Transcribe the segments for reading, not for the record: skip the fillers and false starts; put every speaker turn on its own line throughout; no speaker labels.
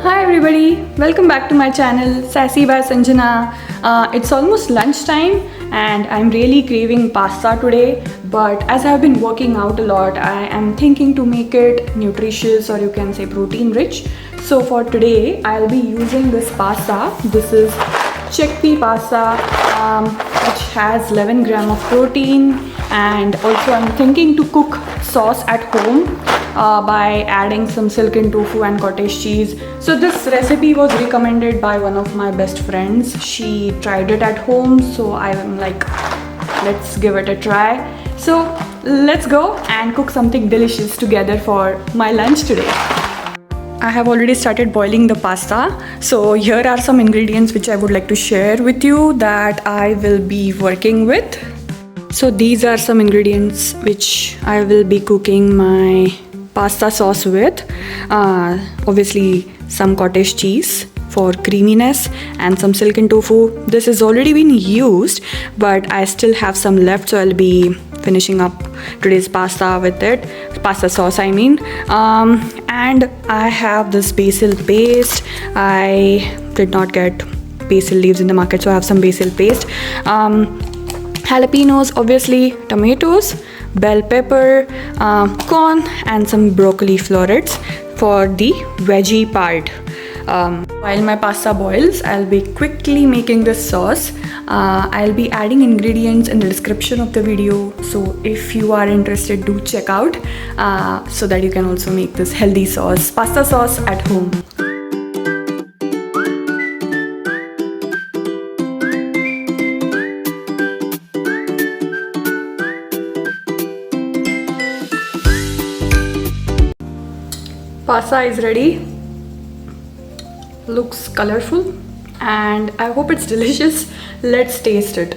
Hi everybody, welcome back to my channel Sassy by Sanjana. It's almost lunchtime and I'm really craving pasta today, but as I've been working out a lot, I am thinking to make it nutritious, or you can say protein rich. So for today I'll be using this pasta. This is chickpea pasta, which has 11 gram of protein, and also I'm thinking to cook sauce at home by adding some silken tofu and cottage cheese. So this recipe was recommended by one of my best friends. She tried it at home, so I'm like, let's give it a try. So let's go and cook something delicious together for my lunch today. I have already started boiling the pasta. So here are some ingredients which I would like to share with you that I will be working with. So these are some ingredients which I will be cooking my pasta sauce with. Obviously some cottage cheese for creaminess and some silken tofu. This has already been used, but I still have some left, so I'll be finishing up today's pasta with it, pasta sauce I mean. And I have this basil paste. I did not get basil leaves in the market, so I have some basil paste. Jalapenos, obviously, tomatoes, bell pepper, corn, and some broccoli florets for the veggie part. While my pasta boils, I'll be quickly making this sauce. I'll be adding ingredients in the description of the video, so if you are interested, do check out so that you can also make this healthy sauce, pasta sauce at home. Pasta is ready. Looks colorful and I hope it's delicious. Let's taste it.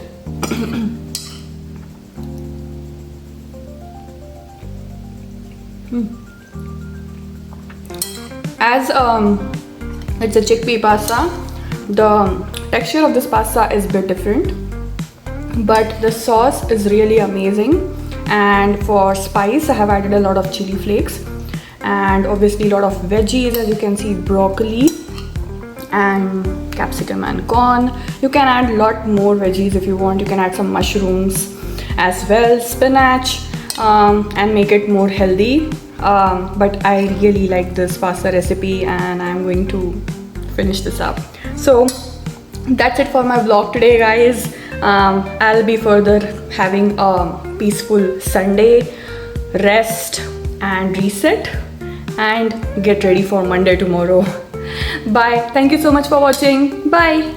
As it's a chickpea pasta, the texture of this pasta is a bit different, but the sauce is really amazing. And for spice, I have added a lot of chili flakes and obviously a lot of veggies, as you can see, broccoli and capsicum and corn. You can add a lot more veggies if you want. You can add some mushrooms as well, spinach, and make it more healthy. But I really like this pasta recipe and I'm going to finish this up. So that's it for my vlog today, guys. I'll be further having a peaceful Sunday, rest and reset, and get ready for Monday tomorrow. Bye. Thank you so much for watching. Bye.